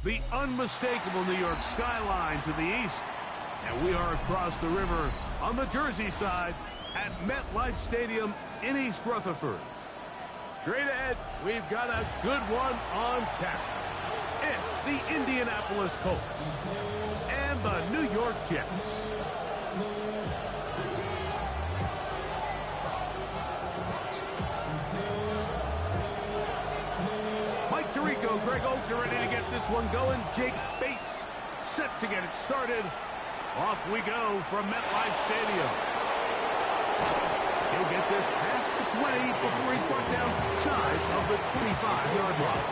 The unmistakable New York skyline to the east. And we are across the river on the Jersey side at MetLife Stadium in East Rutherford. Straight ahead, we've got a good one on tap. It's the Indianapolis Colts and the New York Jets. Mike Tirico, Greg Oates are ready to get this one going. Jake Bates set to get it started. Off we go from MetLife Stadium. He'll get this past the 20 before he's brought down shy of the 25-yard line.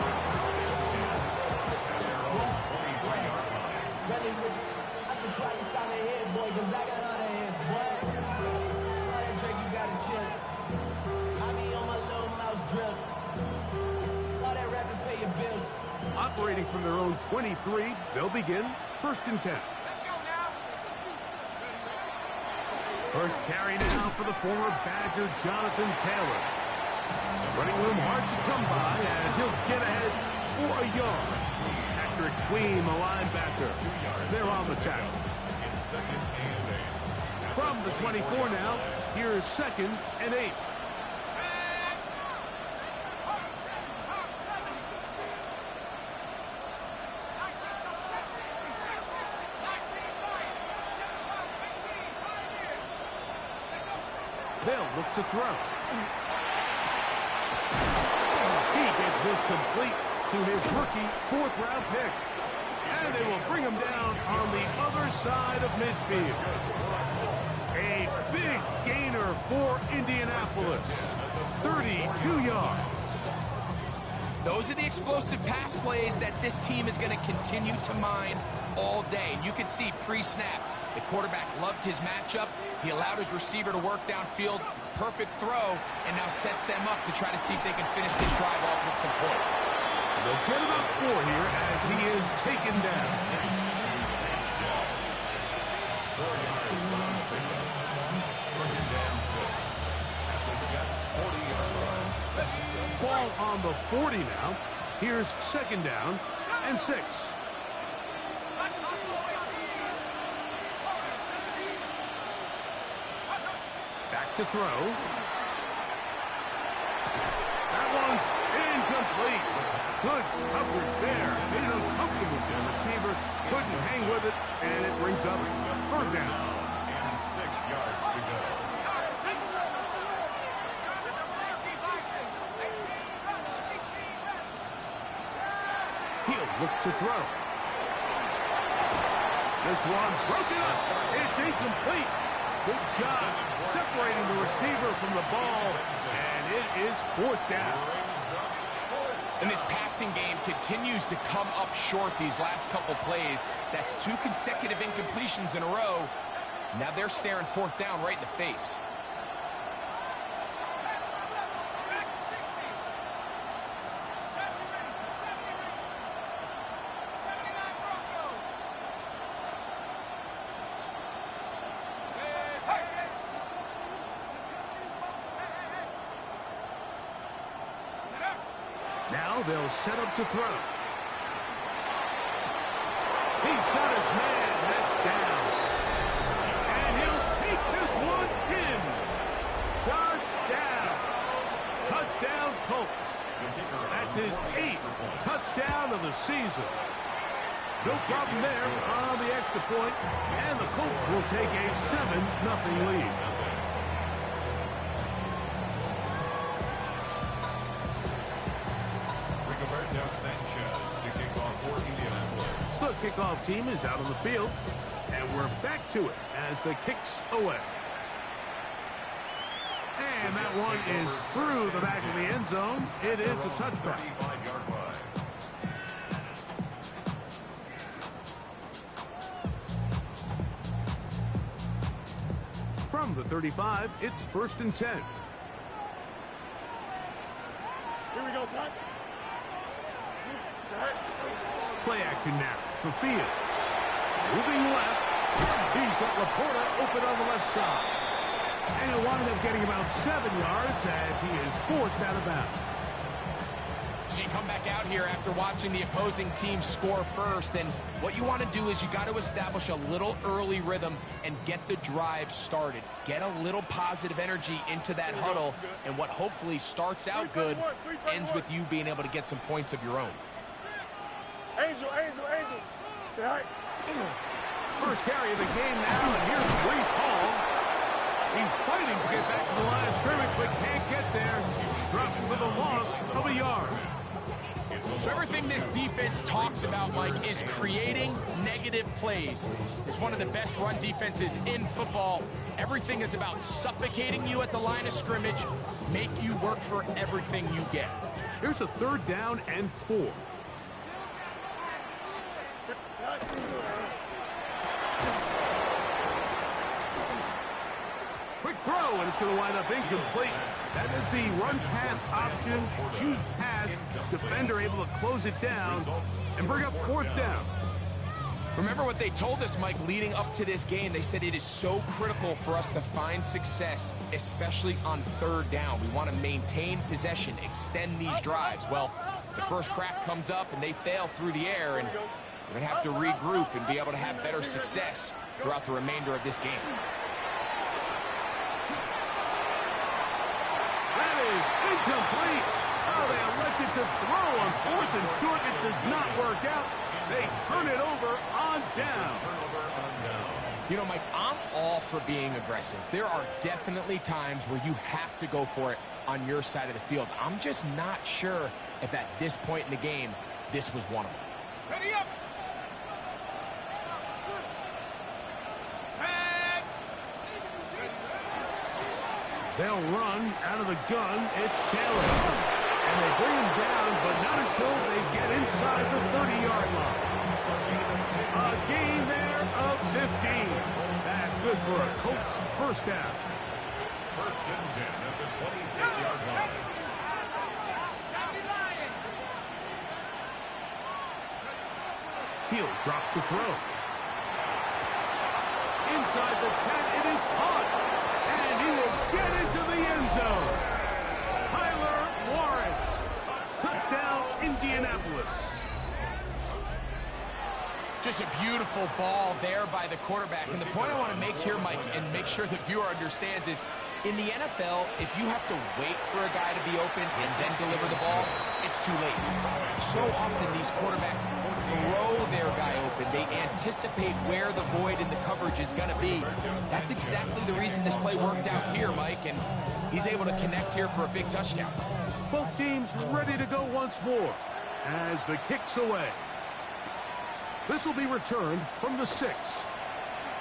I should probably sign a hit, boy, because I got other hits, boy. All that drink, you got to chill. I be on my little mouse drip. All that rapping, pay your bills. Operating from their own 23, they'll begin 1st and 10. First carry now for the former Badger, Jonathan Taylor. Running room hard to come by as he'll get ahead for a yard. Patrick Queen, the linebacker. They're on the tackle. From the 24 now, here's 2nd and 8. They'll look to throw. He gets this complete to his rookie 4th-round pick. And they will bring him down on the other side of midfield. A big gainer for Indianapolis. 32 yards. Those are the explosive pass plays that this team is going to continue to mine all day. And you can see pre-snap, the quarterback loved his matchup. He allowed his receiver to work downfield. Perfect throw, and now sets them up to try to see if they can finish this drive off with some points. They'll get about 4 here as he is taken down. Ball on the 40 now. Here's 2nd down and 6. Back to throw. That one's incomplete. Good coverage there. Made it uncomfortable for the receiver. Couldn't hang with it, and it brings up 3rd down. And 6 yards to go. He'll look to throw. This one broken up. It's incomplete. Good job separating the receiver from the ball, and it is 4th down. And this passing game continues to come up short these last couple plays. That's 2 consecutive incompletions in a row. Now they're staring 4th down right in the face. Now they'll set up to throw. He's got his man. That's down. And he'll take this one in. Touchdown. Touchdown, Colts. That's his 8th touchdown of the season. No problem there on the extra point, and the Colts will take a 7-0 lead. The kickoff team is out on the field, and we're back to it as the kick's away. And that one is through the back of the end zone. It is a touchback. From the 35, it's 1st and 10. Here we go, son. Play action now for Fields. Moving left. He's got Laporta open on the left side. And he'll wind up getting about 7 yards as he is forced out of bounds. So you come back out here after watching the opposing team score first, and what you want to do is you got to establish a little early rhythm and get the drive started. Get a little positive energy into that huddle, and what hopefully starts out good ends with you being able to get some points of your own. Angel. All right. First carry of the game now, and here's Brees Hall. He's fighting to get back to the line of scrimmage, but can't get there. Drops for the loss of a yard. So everything this defense talks about, Mike, is creating negative plays. It's one of the best run defenses in football. Everything is about suffocating you at the line of scrimmage, make you work for everything you get. Here's a 3rd down and 4. Quick throw, and it's going to wind up incomplete. That is the run-pass option. Choose pass. Defender able to close it down and bring up 4th down. Remember what they told us, Mike, leading up to this game. They said it is so critical for us to find success, especially on 3rd down. We want to maintain possession, extend these drives. Well, the first crack comes up, and they fail through the air, and we're going to have to regroup and be able to have better success throughout the remainder of this game. That is incomplete. Oh, they elected to throw on 4th and short. It does not work out. They turn it over on down. You know, Mike, I'm all for being aggressive. There are definitely times where you have to go for it on your side of the field. I'm just not sure if at this point in the game, this was one of them. Ready up. They'll run out of the gun. It's Taylor. And they bring him down, but not until they get inside the 30-yard line. A gain there of 15. That's good for a Colts first down. 1st and 10 at the 26-yard line. He'll drop to throw. Inside the 10, it is caught. And he will get into the end zone. Tyler Warren. Touchdown, Indianapolis. Just a beautiful ball there by the quarterback. And the point I want to make here, Mike, and make sure the viewer understands is, in the NFL, if you have to wait for a guy to be open and then deliver the ball, it's too late. So often these quarterbacks throw their guy open. They anticipate where the void in the coverage is going to be. That's exactly the reason this play worked out here, Mike, and he's able to connect here for a big touchdown. Both teams ready to go once more as the kick's away. This will be returned from the 6.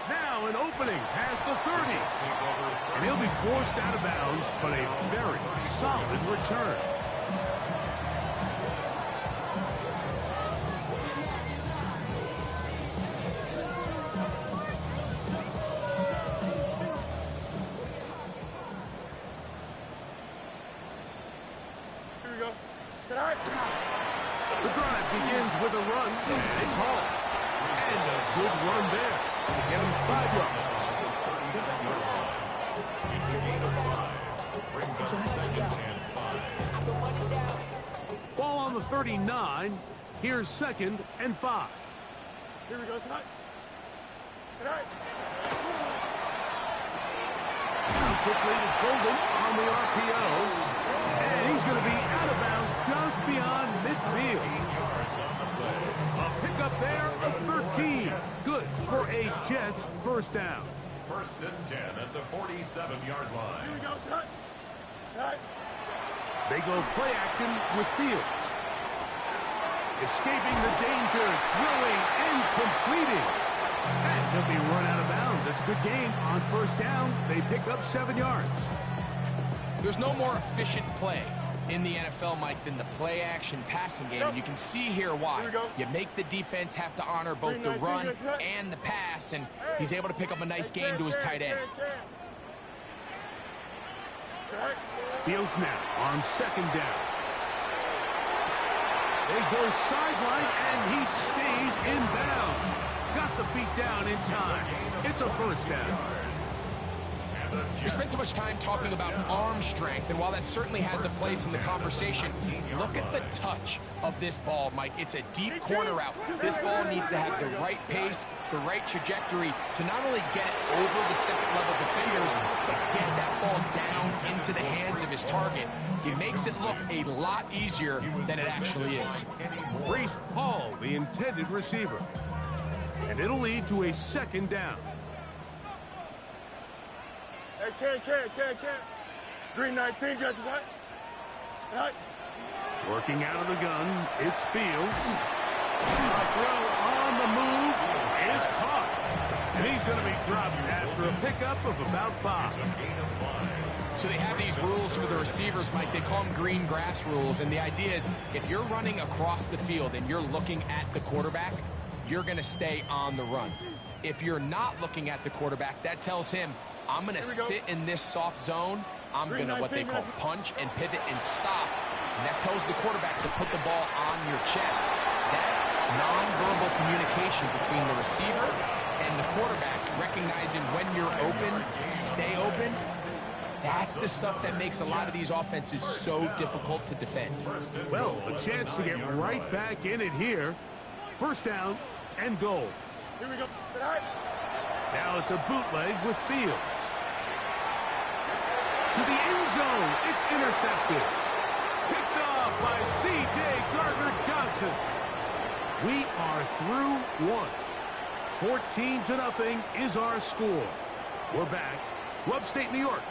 Now an opening past the 30. And he'll be forced out of bounds, but a very solid return. Here we go. Sit all right. The drive begins with a run, and it's Hall. And a good run there. Get him 5 yards. It's a gain of 5. Brings up 2nd and 5. Ball on the 39. Here's 2nd and 5. Here we go. Sit all right. Quickly to Golden on the RPO. And he's going to be out of bounds just beyond midfield. A pickup there of 13. Good for a Jets first down. 1st and 10 at the 47-yard line. Here we go. Sit all right. They go play action with Fields. Escaping the danger, throwing and completing. And he'll be run out of bounds. That's a good gain on first down. They pick up 7 yards. There's no more efficient play in the NFL, Mike, than the play-action passing game. And you can see here why. You make the defense have to honor both the run and the pass, and he's able to pick up a nice gain to his tight end. Fields now on 2nd down. They go sideline, and he stays in bounds. Got the feet down in time. It's a first down. At We spent so much time talking about arm strength, and while that certainly has a place in the conversation, look at the touch of this ball, Mike. It's a deep corner route. This ball needs to have the right pace, the right trajectory to not only get it over the second-level defenders, but get that ball down into the hands of his target. It makes it look a lot easier than it actually is. Brees Hall, the intended receiver. And it'll lead to a second down. Hey, Ken. Green 19, got you right? Right. Working out of the gun, it's Fields. A throw on the move is caught. And he's going to be dropped after a pickup of about 5. So they have these rules for the receivers, Mike. They call them green grass rules. And the idea is if you're running across the field and you're looking at the quarterback, you're going to stay on the run. If you're not looking at the quarterback, that tells him, I'm going to sit in this soft zone. I'm going to what they call punch and pivot and stop. And that tells the quarterback to put the ball on your chest. That nonverbal communication between the receiver and the quarterback, recognizing when you're open, stay open, that's the stuff that makes a lot of these offenses so difficult to defend. Well, a chance to get right back in it here. First down and goal. Here we go. Sit high. Now it's a bootleg with Fields. To the end zone, it's intercepted. Picked off by C.J. Gardner-Johnson. We are through one. 14-0 is our score. We're back to upstate New York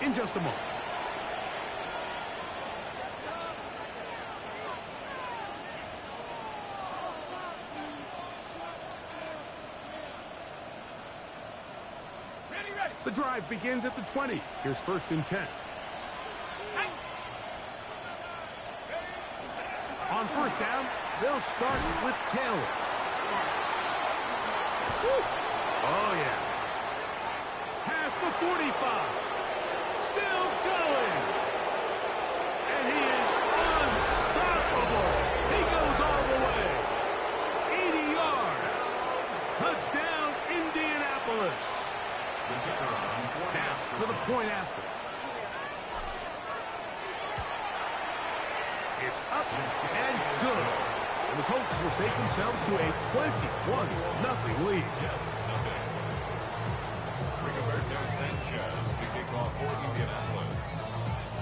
in just a moment. The drive begins at the 20. Here's 1st and 10. On 1st down, they'll start with Taylor. Woo. Oh, yeah. Past the 45. Still going. And he is unstoppable. He goes all the way. 80 yards. Touchdown, Indianapolis. Now for the point after. It's up and good. And the Colts will stake themselves to a 21-0 lead.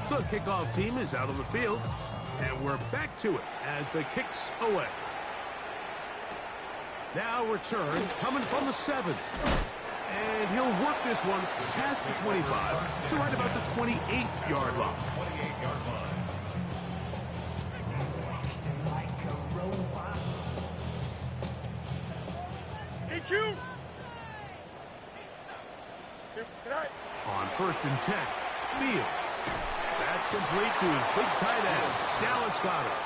The kickoff team is out on the field, and we're back to it as the kick's away. Now return coming from the 7. And he'll work this one past the 25 to right about the 28-yard line. EQ. On 1st and 10, Fields. That's complete to his big tight end, Dallas Goedert.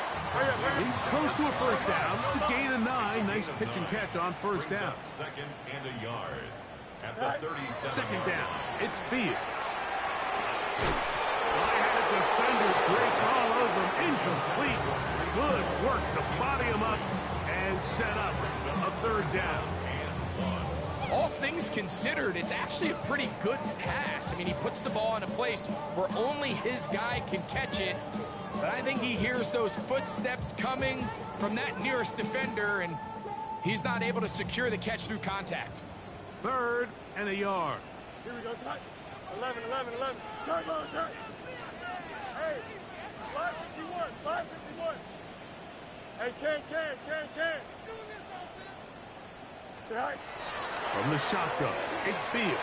He's close to a 1st down to gain a 9. Nice pitch and catch on 1st down. 2nd and a yard. At the 37. 2nd down, it's Fields. I had a defender draped all over him. Incomplete. Good work to body him up and set up a 3rd down. All things considered, it's actually a pretty good pass. I mean, he puts the ball in a place where only his guy can catch it. But I think he hears those footsteps coming from that nearest defender, and he's not able to secure the catch through contact. 3rd and a yard. Here we go, sir. 11. Turbo, sir. Hey, 551. Hey, Ken. Right. From the shotgun, it's Fields.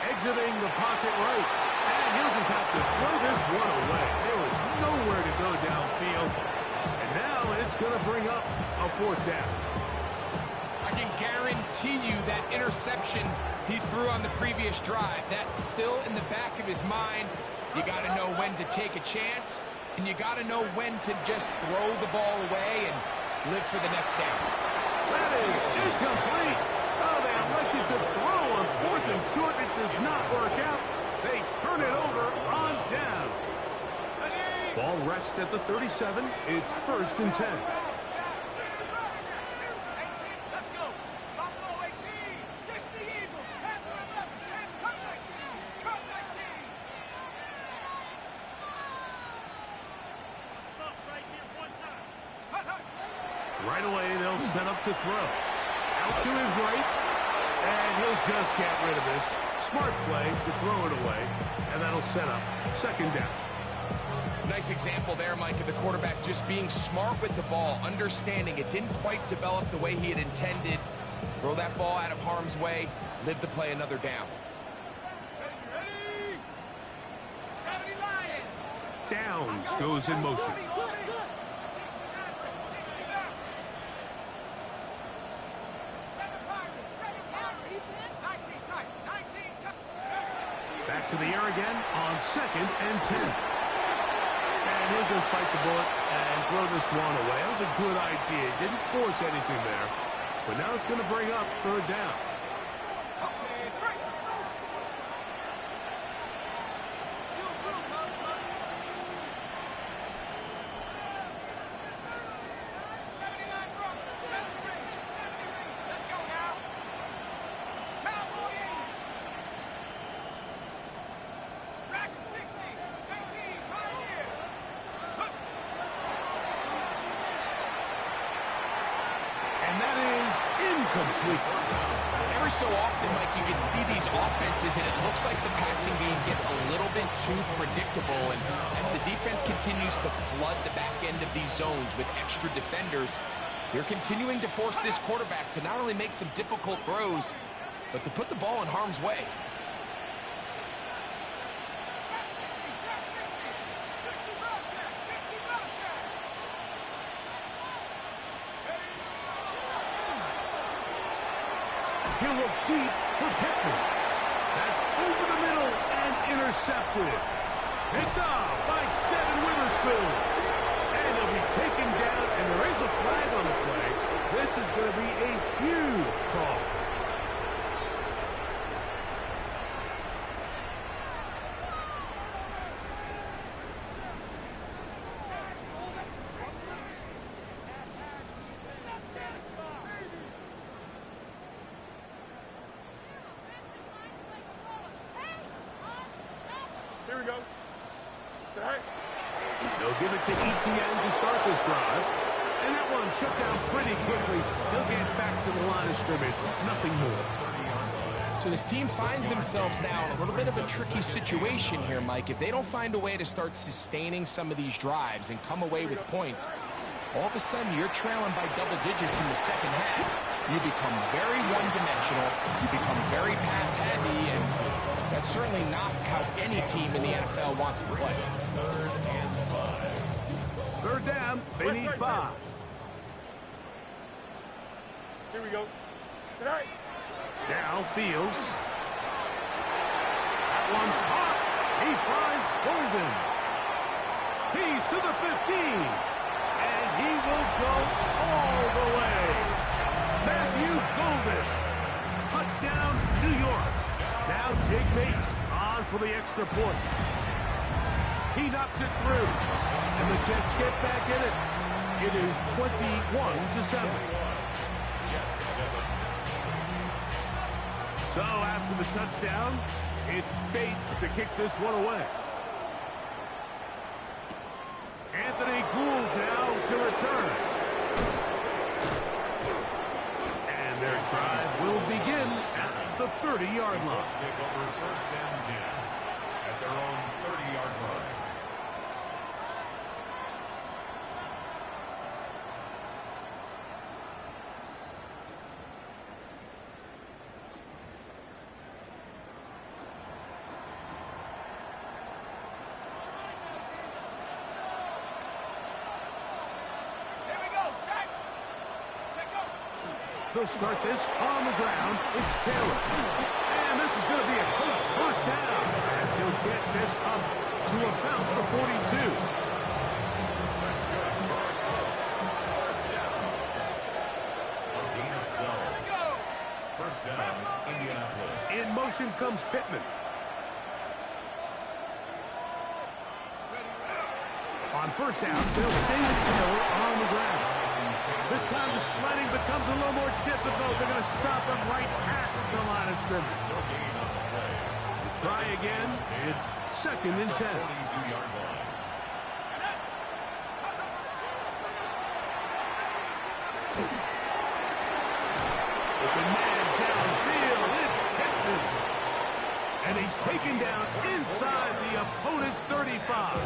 Exiting the pocket right. And he'll just have to throw this one away. There was nowhere to go downfield. And now it's going to bring up a 4th down. I can guarantee you that interception he threw on the previous drive, that's still in the back of his mind. You got to know when to take a chance, and you got to know when to just throw the ball away and live for the next down. That is incomplete. Oh, they elected to throw on 4th and short. It does not work out. They turn it over on down. Ball rests at the 37. It's 1st and 10. Right away, they'll set up to throw. Out to his right, and he'll just get rid of this. Smart play to throw it away, and that'll set up second down. Nice example there, Mike, of the quarterback just being smart with the ball, understanding it didn't quite develop the way he had intended. Throw that ball out of harm's way, live to play another down. Downs goes in motion. Back to the air again on 2nd and 10. And he'll just bite the bullet and throw this one away. That was a good idea. Didn't force anything there. But now it's going to bring up 3rd down. Every so often, Mike, you can see these offenses, and it looks like the passing game gets a little bit too predictable. And as the defense continues to flood the back end of these zones with extra defenders, they're continuing to force this quarterback to not only make some difficult throws, but to put the ball in harm's way. He'll look deep for Pittman. That's over the middle and intercepted. Picked off by Devin Witherspoon. And he'll be taken down, and there is a flag on the play. This is going to be a huge call. Here we go. Tonight. They'll give it to ETN to start this drive. And that one shut down pretty quickly. They'll get back to the line of scrimmage. Nothing more. So this team finds themselves now in a little bit of a tricky situation here, Mike. If they don't find a way to start sustaining some of these drives and come away with points, all of a sudden you're trailing by double digits in the second half. You become very one-dimensional. You become very pass-heavy, and that's certainly not how any team in the NFL wants to play. 3rd down. They need 5. Here we go. Tonight. Now Fields. That one caught. He finds Golden. He's to the 15. And he will go all the way. Matthew Golden. Touchdown, New York. Now Jake Bates on for the extra point. He knocks it through. And the Jets get back in it. It is 21-7. So after the touchdown, it's Bates to kick this one away. Anthony Gould now to return. And their drive will begin at the 30-yard line. Stick over 1st and 10 at their own 30-yard line. They'll start this on the ground. It's Taylor. And this is going to be a Colts 1st down as he'll get this up to about the 42. That's good for our Colts. 1st down. A gain of 12. 1st down, Indianapolis. In motion comes Pittman. On 1st down, they'll stay with Taylor on the ground. This time the sledding becomes a little more difficult. They're going to stop him right at the line of scrimmage. No gain on the play. Try again. It's 2nd and 10. 42-yard line. Open man downfield. It's Pittman. And he's taken down inside the opponent's 35.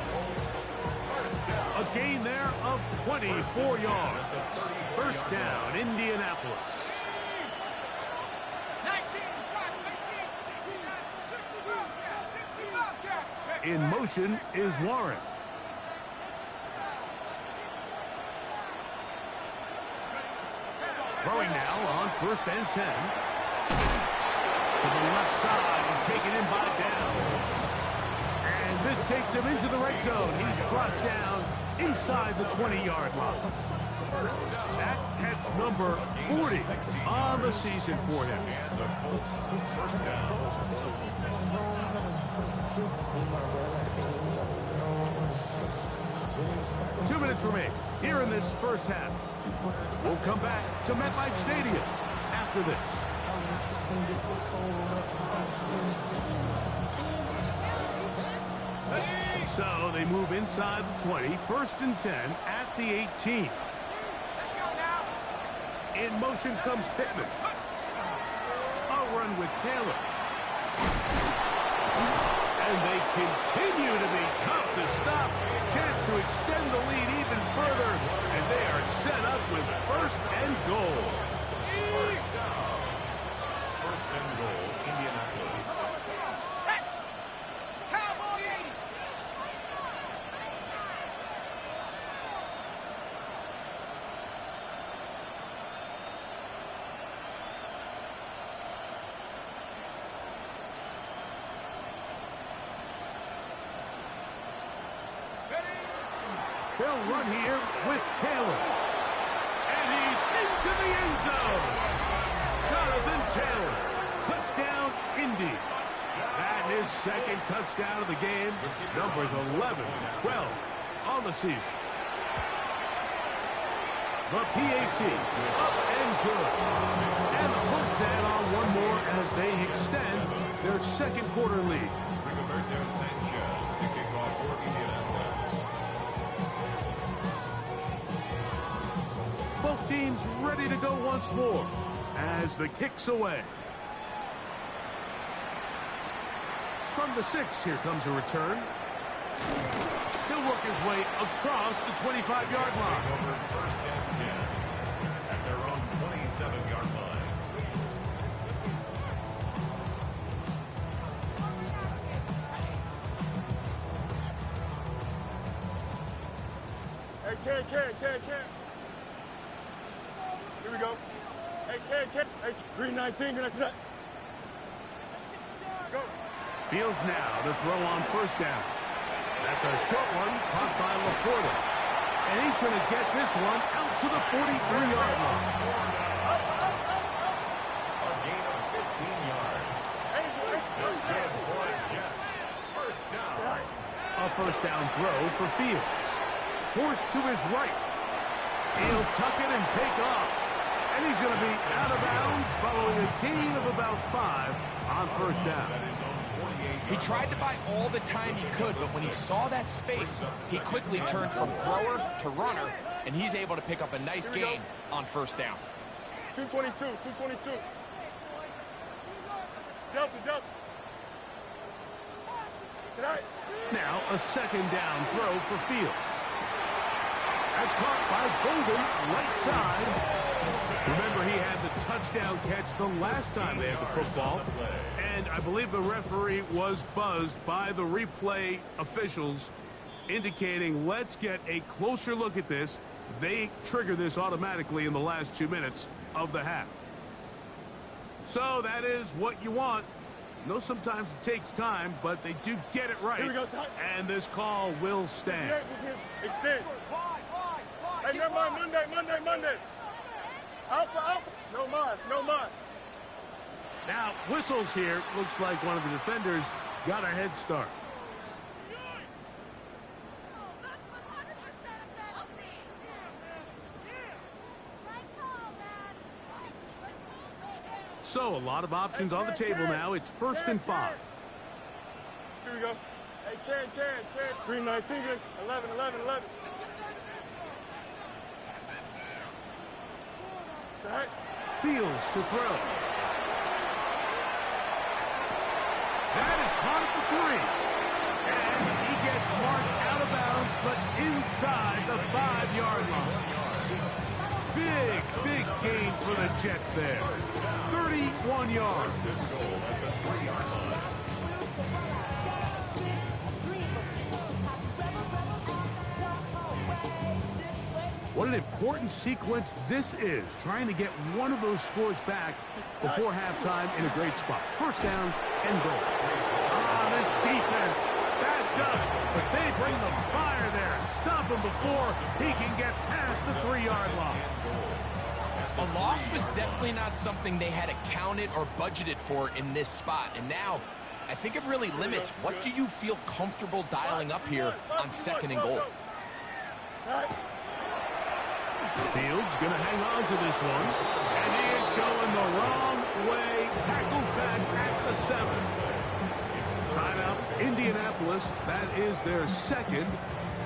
A gain there of 24 yards. First down, Indianapolis. In motion is Warren. Throwing now on 1st and 10. To the left side and taken in by Downs. And this takes him into the red zone. He's brought down inside the 20-yard line. That catch number 40 on the season for him. The Colts first down. 2 minutes remain here in this first half. We'll come back to MetLife Stadium after this. So they move inside the 20, 1st and 10 at the 18. In motion comes Pittman. A run with Taylor. And they continue to be tough to stop. Chance to extend the lead even further as they are set up with 1st and goal. First down. 1st and goal, Indianapolis. Set. Cowboy 80. They'll run here with Taylor. And he's into the end zone. Jonathan Taylor. Touchdown, Indy. That his 2nd touchdown of the game. Numbers 11 and 12 on the season. The PAT up and good. And the Colts add on one more as they extend their 2nd quarter lead. Rigoberto Sanchez to kick off for Indianapolis. Both teams ready to go once more as the kick's away. From the 6, here comes a return. He'll work his way across the 25-yard line. Over 1st and 10 at their own 27-yard line. Hey, Ken. Here we go. Hey, Ken. Hey, green 19, green 19. Go. Fields now to throw on 1st down. That's a short one caught by LaPorta. And he's going to get this one out to the 43-yard line. A gain of 15 yards. That's good for the Jets. First down. A 1st down throw for Fields. Forced to his right. He'll tuck it and take off. And he's going to be out of bounds following a gain of about 5 on 1st down. He tried to buy all the time he could, but when he saw that space, he quickly turned from thrower to runner, and he's able to pick up a nice gain on 1st down. 222. Delta. Tonight. Now a 2nd down throw for Fields. That's caught by Golden, right side. Remember, he had the touchdown catch the last time they had the football. And I believe the referee was buzzed by the replay officials, indicating, let's get a closer look at this. They trigger this automatically in the last 2 minutes of the half. So that is what you want. No, sometimes it takes time, but they do get it right. Here we go, and this call will stand. Extend. Hey, never mind. Monday. Alpha. No mas. Now, whistles here. Looks like one of the defenders got a head start. So, a lot of options on the table now. It's 1st and 5. Here we go. Hey, Ken. Green 19, 11. Right. Fields to throw. That is caught at the 3. And he gets marked out of bounds, but inside the 5-yard line. Big gain for the Jets there. 31 yards. What an important sequence this is, trying to get one of those scores back before halftime in a great spot. First down and goal. This defense, that does it. But they bring the fire there. Stop him before he can get past the 3-yard line. A loss was definitely not something they had accounted or budgeted for in this spot. And now, I think it really limits what do you feel comfortable dialing up here on 2nd and goal. Fields going to hang on to this one. And he is going the wrong way. Tackled back at the 7. Timeout, Indianapolis. That is their 2nd,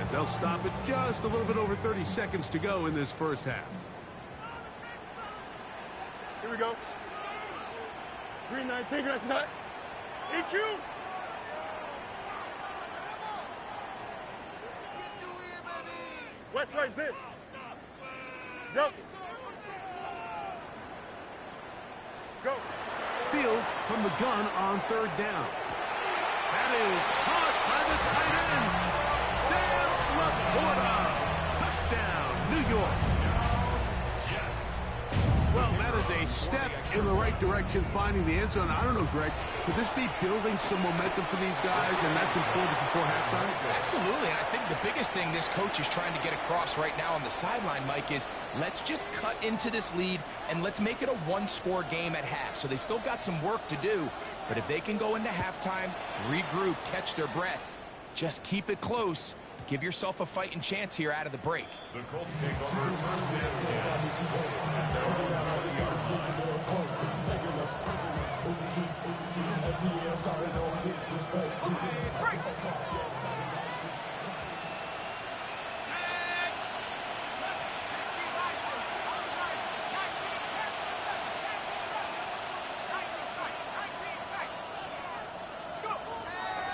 as they'll stop it just a little bit over 30 seconds to go in this first half. Here we go. 319, that's hot. EQ. West right in. Delta. Go. Fields from the gun on 3rd down. That is caught by the tight end. Sam Laporta. Touchdown, New York. Well, that is a step in the right direction, finding the end zone. I don't know, Greg, could this be building some momentum for these guys, and that's important before halftime? Absolutely, and I think the biggest thing this coach is trying to get across right now on the sideline, Mike, is let's just cut into this lead, and let's make it a one-score game at half. So they still got some work to do, but if they can go into halftime, regroup, catch their breath, just keep it close, give yourself a fighting chance here out of the break. The Colts take over 1st and 10.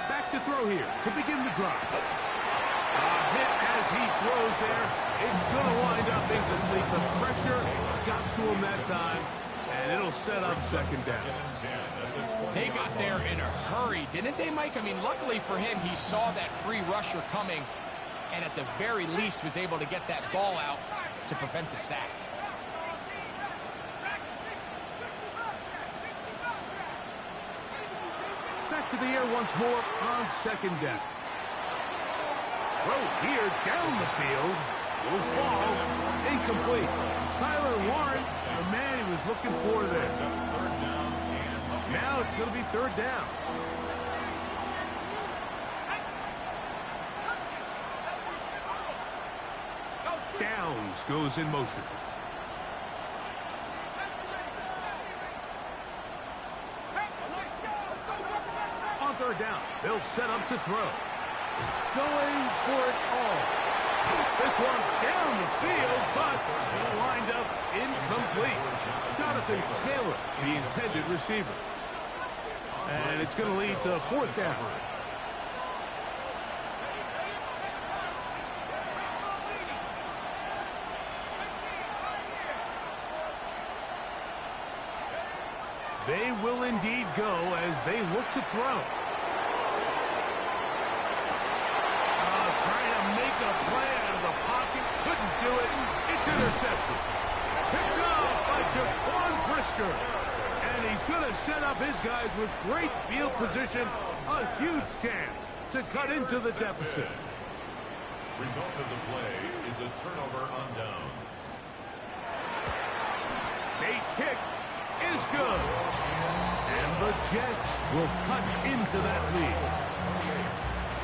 Back to throw here to begin the drive. Hit as he throws there. It's going to wind up incomplete. The pressure got to him that time, and it'll set up 2nd down. They got there in a hurry, didn't they, Mike? I mean, luckily for him, he saw that free rusher coming, and at the very least was able to get that ball out to prevent the sack. Back to the air once more on 2nd down. Throw here down the field. Will fall. Incomplete. Tyler Warren, the man he was looking for there. Now it's going to be 3rd down. Downs goes in motion. On 3rd down, they'll set up to throw. Going for it all. This one down the field, but it'll wind up incomplete. Jonathan Taylor, the intended receiver. And it's going to lead to 4th down. They will indeed go as they look to throw. Trying to make a play out of the pocket. Couldn't do it. It's intercepted. Picked off by Jaquan Brisker. And he's going to set up his guys with great field position. A huge chance to cut into the deficit. Result of the play is a turnover on downs. Bates' kick is good. And the Jets will cut into that lead.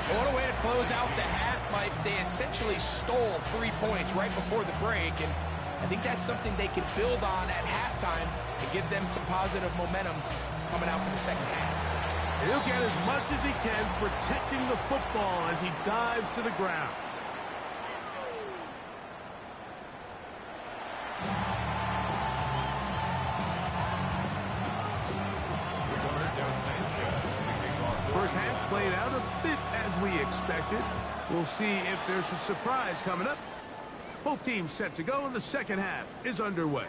What a way to close out the half, Mike. They essentially stole 3 points right before the break, and I think that's something they can build on at halftime and give them some positive momentum coming out for the 2nd half. He'll get as much as he can, protecting the football as he dives to the ground. we expected. We'll see if there's a surprise coming up. Both teams set to go, and the second half is underway.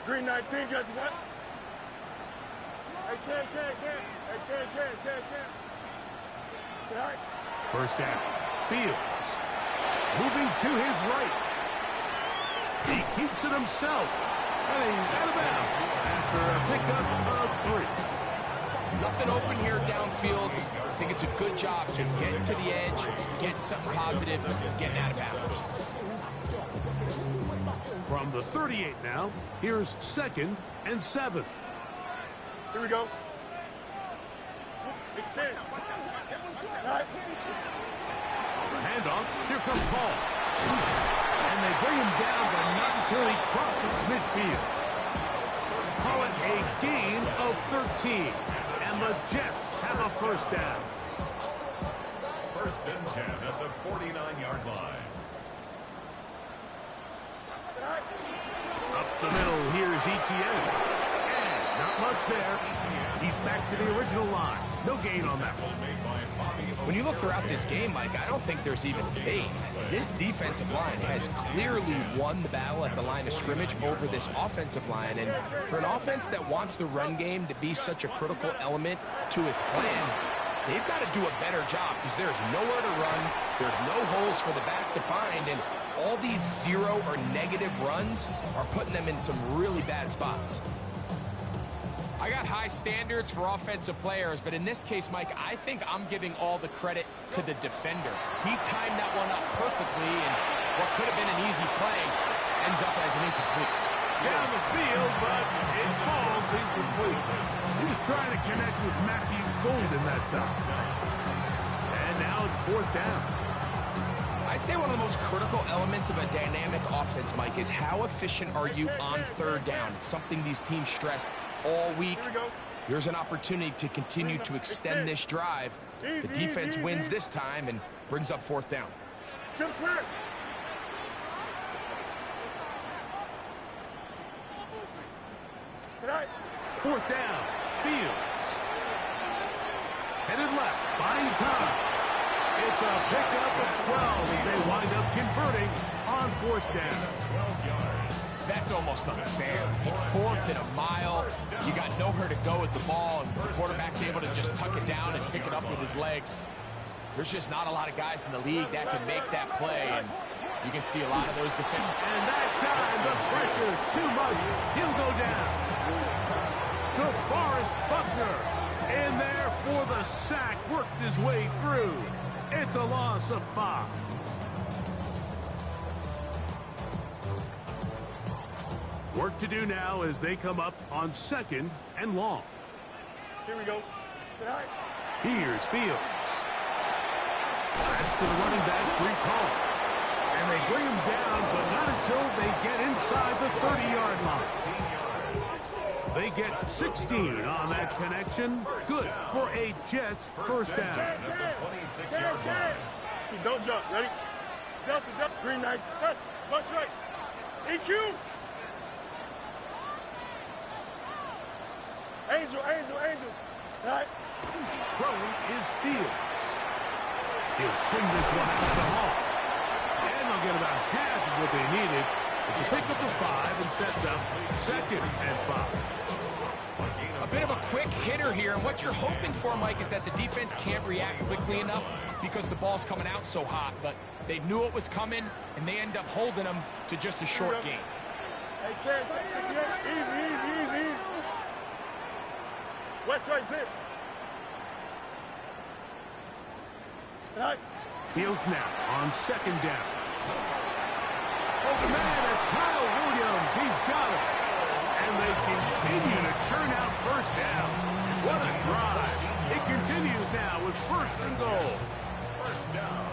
Green 19, got you what? Hey, can. All right. First down. Fields. Moving to his right. He keeps it himself. And he's out of bounds after a pickup of 3. Nothing open here downfield. I think it's a good job just getting to the edge, getting something positive, getting out of bounds. From the 38 now, here's 2nd and 7. Here we go. Extend. All right. The handoff. Here comes Hall. And they bring him down, but not until he crosses midfield. Call it a gain of 13. And the Jets have a first down. 1st and 10 at the 49-yard line. Up the middle, here's ETN. And not much there. He's back to the original line. No gain on that one. When you look throughout this game, Mike, I don't think there's even debate. This defensive line has clearly won the battle at the line of scrimmage over this offensive line. And for an offense that wants the run game to be such a critical element to its plan, they've got to do a better job because there's nowhere to run. There's no holes for the back to find. And all these 0 or negative runs are putting them in some really bad spots. I got high standards for offensive players, but in this case, Mike, I think I'm giving all the credit to the defender. He timed that one up perfectly, and what could have been an easy play ends up as an incomplete. Down the field, but it falls incomplete. He was trying to connect with Matthew Golden that time. And now it's 4th down. I'd say one of the most critical elements of a dynamic offense, Mike, is how efficient are you on 3rd down. It's something these teams stress all week. Here's an opportunity to continue to extend this drive. The defense wins this time and brings up 4th down. Jump square. Tonight. 4th down. Fields. Headed left. Buying time. It's a pickup of 12 as they wind up converting on 4th down. 12 yards. That's almost unfair. Hit 4th and a mile. You got nowhere to go with the ball, and the quarterback's able to just tuck it down and pick it up with his legs. There's just not a lot of guys in the league that can make that play, and you can see a lot of those defenders. And that time, the pressure's too much. He'll go down. DeForest Buckner in there for the sack. Worked his way through. It's a loss of 5. Work to do now as they come up on 2nd and long. Here we go. Tonight. Here's Fields. That's to the running back, Brees Hall. And they bring him down, but not until they get inside the 30-yard line. They get 16 on that connection. Good for a Jets first down. At the 26-yard line. Don't jump. Ready? Delta, jump. Green 9. Test. Bunch right. EQ. Angel. All right. Throwing is Fields. He'll swing this one out to Hall. And they'll get about half of what they needed. It's a pickup of 5 and sets up 2nd and 5. A bit of a quick hitter here, and what you're hoping for, Mike, is that the defense can't react quickly enough because the ball's coming out so hot, but they knew it was coming, and they end up holding them to just a short gain. Hey, Ken, easy. West right zip. Right. Fields now on 2nd down. Oh, man, it's Kyle Williams. He's got it. And they continue to churn out first down. What a drive. It continues now with 1st and goal. 1st down.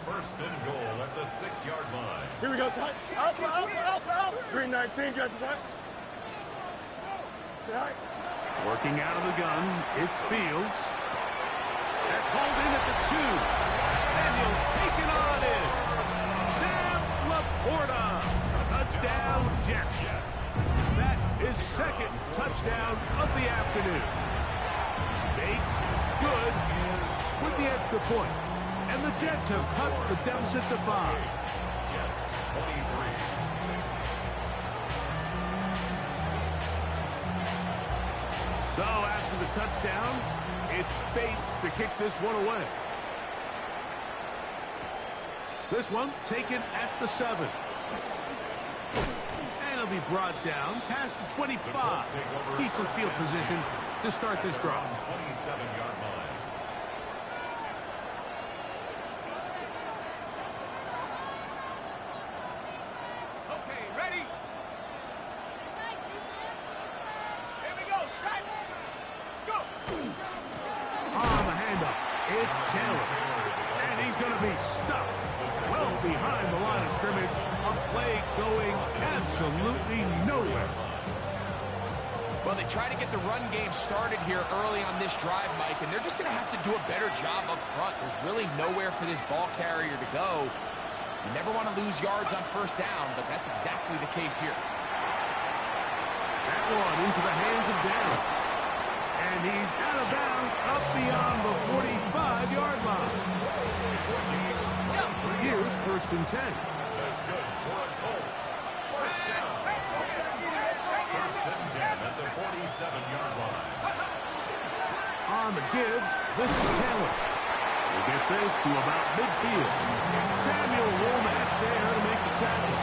1st and goal at the 6-yard line. Here we go, son. Alpha. Green 19, got you back. Right. Working out of the gun, it's Fields. That's hauled in at the 2. And he'll take it on in. Sam Laporta. Touchdown, Jets. That is second touchdown of the afternoon. Bates is good with the extra point. And the Jets have cut the deficit to 5. Jets 23. So after the touchdown, it's Bates to kick this one away. This one taken at the 7. And it'll be brought down past the 25. Decent field position to start this drive. 27-yard line. Okay, ready? Here we go, strike. Let's go. On the handoff, it's Taylor. And he's going to be stuck well behind the line of scrimmage. A play going absolutely nowhere. Well, they try to get the run game started here early on this drive, Mike, and they're just going to have to do a better job up front. There's really nowhere for this ball carrier to go. You never want to lose yards on first down, but that's exactly the case here. That one into the hands of Downs. And he's out of bounds up beyond the 45-yard line. Here's 1st and 10. That's good for the Colts. First down. 1st and 10 at the 47-yard line. On the give, this is Taylor. We'll get this to about midfield. Samuel Womack there to make the tackle.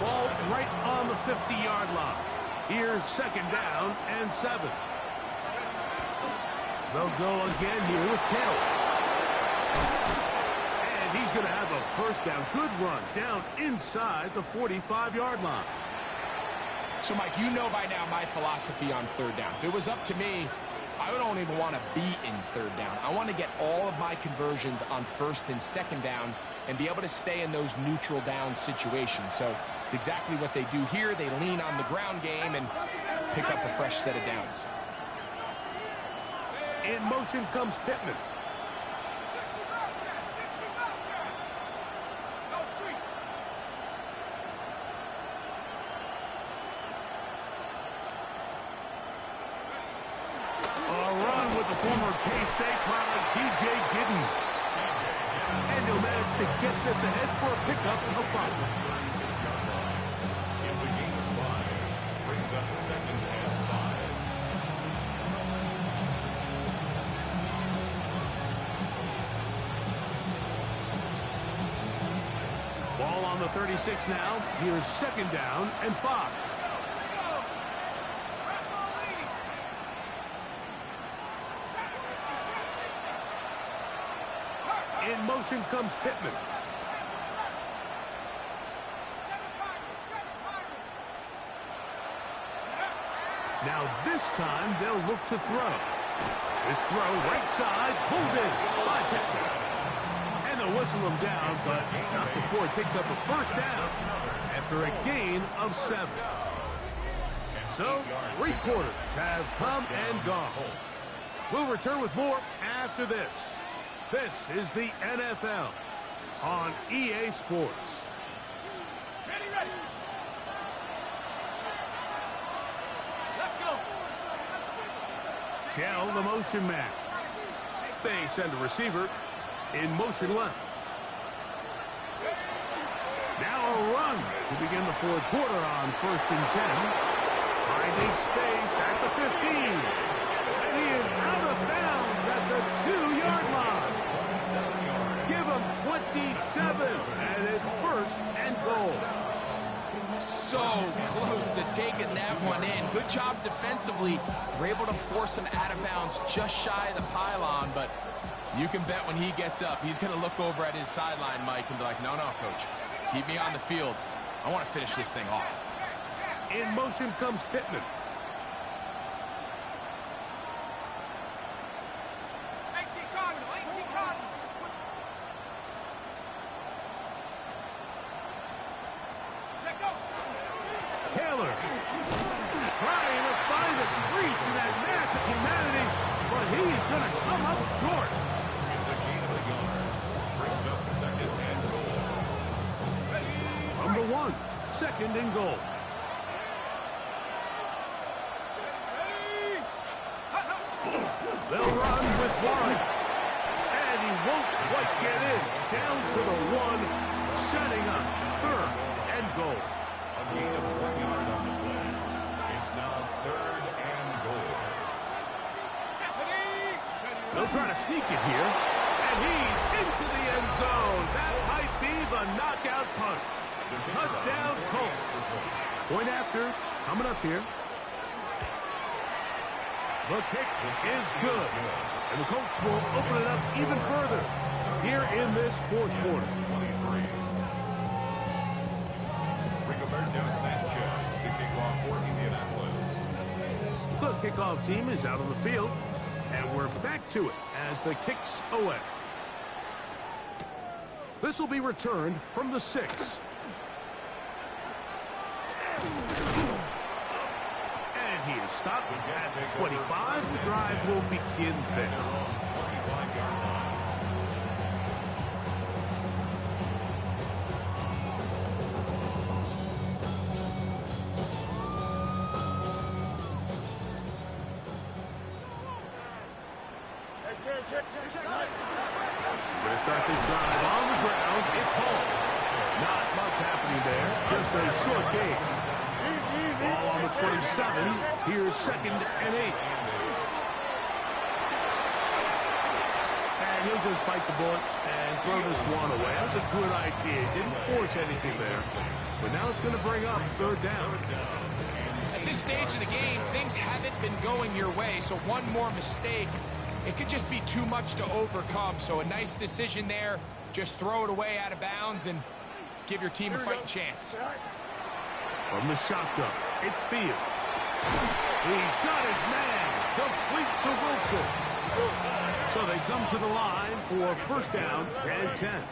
Ball right on the 50-yard line. Here's 2nd down and 7. They'll go again here with Taylor. And he's going to have a first down. Good run down inside the 45-yard line. So, Mike, you know by now my philosophy on 3rd down. If it was up to me, I don't even want to be in 3rd down. I want to get all of my conversions on 1st and 2nd down and be able to stay in those neutral down situations. So it's exactly what they do here. They lean on the ground game and pick up a fresh set of downs. In motion comes Pittman. The former K-State product, DJ Giddens. And he'll manage to get this ahead for a pickup of 5. 36-yard line. It's a gain of 5. Brings up 2nd and 5. Ball on the 36 now. Here's 2nd down and 5. In motion comes Pittman. Now this time they'll look to throw. This throw right side, pulled in by Pittman. And they'll whistle him down, but not before he picks up a first down after a gain of 7. So 3 quarters have come and gone. We'll return with more after this. This is the NFL on EA Sports. Ready, ready. Let's go. Dell, the motion man. They send a receiver in motion left. Now a run to begin the 4th quarter on 1st and 10. Finding space at the 15. And he is out of bounds at the 2-yard line. Give him 27, and it's 1st and goal. So close to taking that one in. Good job defensively. We're able to force him out of bounds just shy of the pylon, but you can bet when he gets up, he's going to look over at his sideline, Mike, and be like, no, coach, keep me on the field. I want to finish this thing off. In motion comes Pittman. second and goal. They'll run with one. And he won't quite get in. Down to the one, setting up third and goal. A gain of 1 yard on the play. It's now third and goal. They'll try to sneak it here. And he's into the end zone. That might be the knockout punch. Touchdown, Colts. Point after, coming up here. The kick is good. And the Colts will open it up even further here in this fourth quarter. 23. Rigoberto Sanchez to kick off for Indianapolis. The kickoff team is out on the field. And we're back to it as the kick's away. This will be returned from the 6. And he is stopped at 25. The drive will begin there. 25-yard line. We're going to start this drive on the ground. It's home. Not much happening there. Just a short game. Ball on the 27. Here's second and 8. And he'll just bite the bullet and throw this one away. That was a good idea. Didn't force anything there. But now it's going to bring up third down. At this stage of the game, things haven't been going your way, so one more mistake, it could just be too much to overcome. So a nice decision there. Just throw it away out of bounds and give your team a fighting chance. From the shotgun, it's Fields. He's got his man. Complete to Wilson. So they come to the line for first down and 10.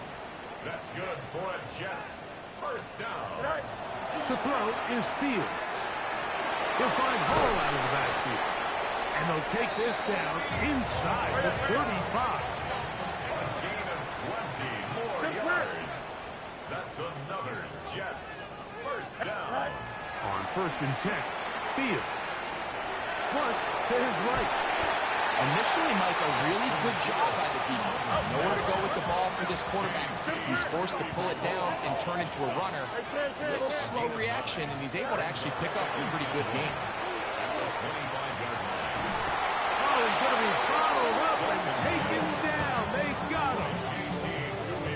That's good for a Jets first down. To throw is Fields. He'll find Hall out of the backfield. And they'll take this down inside the 35. A gain of 20 more yards. That's another Jets first down. On first and 10, Fields. Flush to his right. Initially, Mike, a really good job by the defense. Nowhere to go with the ball for this quarterback. He's forced to pull it down and turn into a runner. A little slow reaction, and he's able to actually pick up a pretty good game. Oh, he's going to be bottled up and taken down. They got him.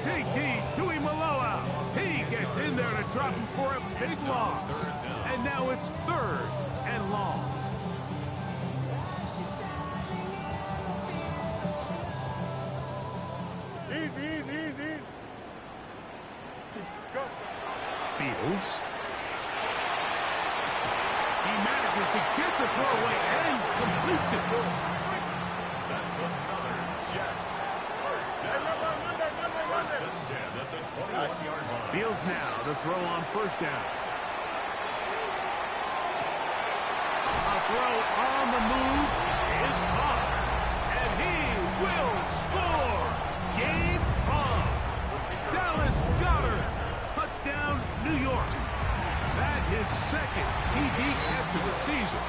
JT Tuimoloau. He gets in there to drop him for a big loss. And now it's third and long. Easy. Go. Fields. He manages to get the throw away and completes it. That's another Jets first down. First and 10 at the 21-yard line. Fields now to throw on first down. A throw on the move is caught. And he will score. Game on. Dallas Goedert. Touchdown, New York. That is second TD catch of the season.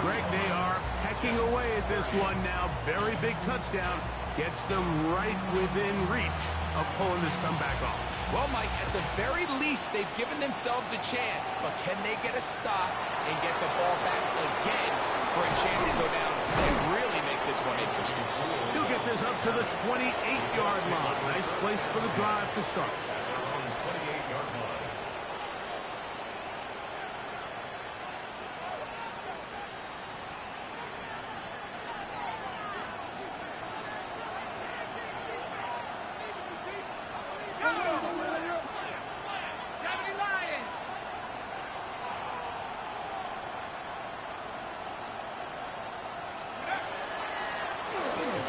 Greg, they are pecking away at this one now. Very big touchdown. Gets them right within reach of pulling this comeback off. Well, Mike, at the very least, they've given themselves a chance, but can they get a stop and get the ball back again for a chance to go down and really make this one interesting? He'll get this up to the 28-yard line. Nice place for the drive to start. On the 28-yard line.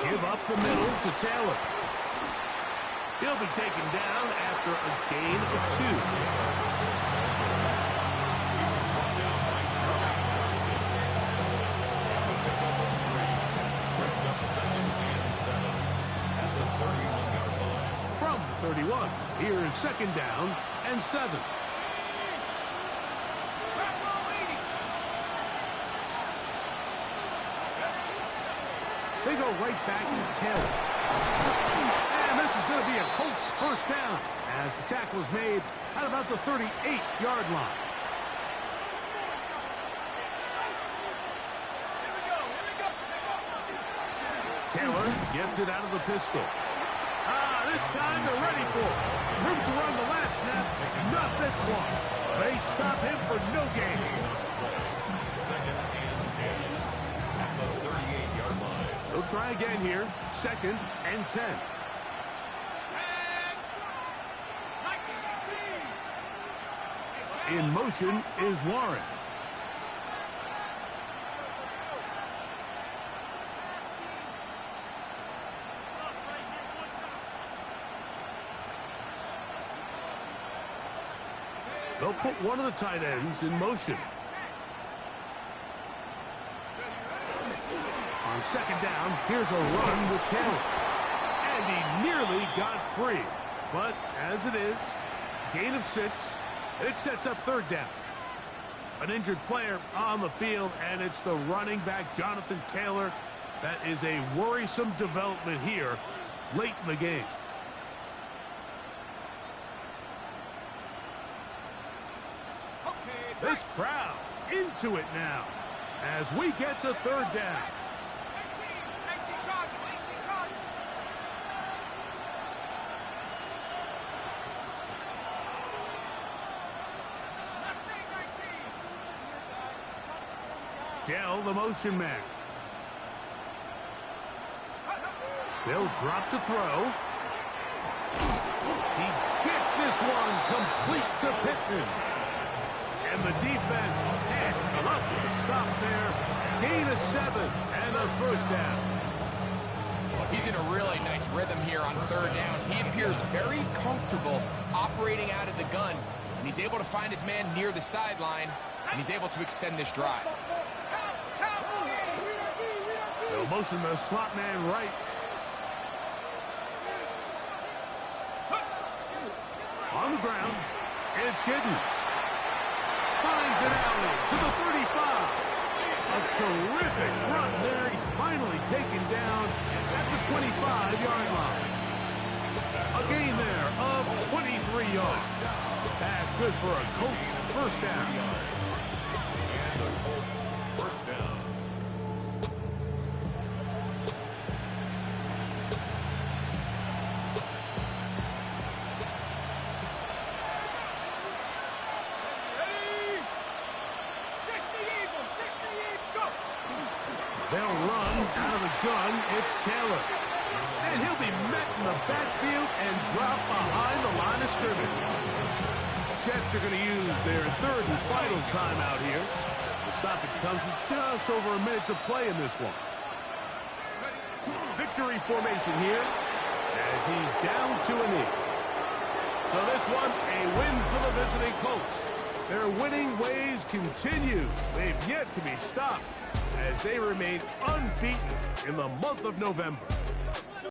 Give up the middle to Taylor. He'll be taken down after a gain of 2. From the 31. Here's second down and 7. They go right back to Taylor. And this is going to be a Colts first down as the tackle is made at about the 38-yard line. Taylor gets it out of the pistol. This time they're ready for it. Room to run the last snap. Not this one. They stop him for no gain. Second and 10 at the 38-yard line. They'll try again here. Second and 10. In motion is Warren. They'll put one of the tight ends in motion. On second down, here's a run with Taylor. And he nearly got free. But as it is, gain of 6, and it sets up third down. An injured player on the field, and it's the running back, Jonathan Taylor. That is a worrisome development here late in the game. This crowd into it now as we get to third down. Dell, the motion man. They'll drop to throw. He gets this one complete to Pittman. And the defense can't up with a stop there. Gain of 7 and a first down. He's in a really nice rhythm here on third down. He appears very comfortable operating out of the gun, and he's able to find his man near the sideline, and he's able to extend this drive. They'll motion the slot man right. On the ground, it's Giddens. Finds an alley to the 35. A terrific run there. He's finally taken down at the 25-yard line. A gain there of 23 yards. That's good for a Colts first down. And the Colts first down. They'll run out of the gun. It's Taylor. And he'll be met in the backfield and dropped behind the line of scrimmage. Jets are going to use their third and final timeout here. The stoppage comes with just over a minute to play in this one. Victory formation here as he's down to a knee. So this one, a win for the visiting Colts. Their winning ways continue. They've yet to be stopped as they remain unbeaten in the month of November.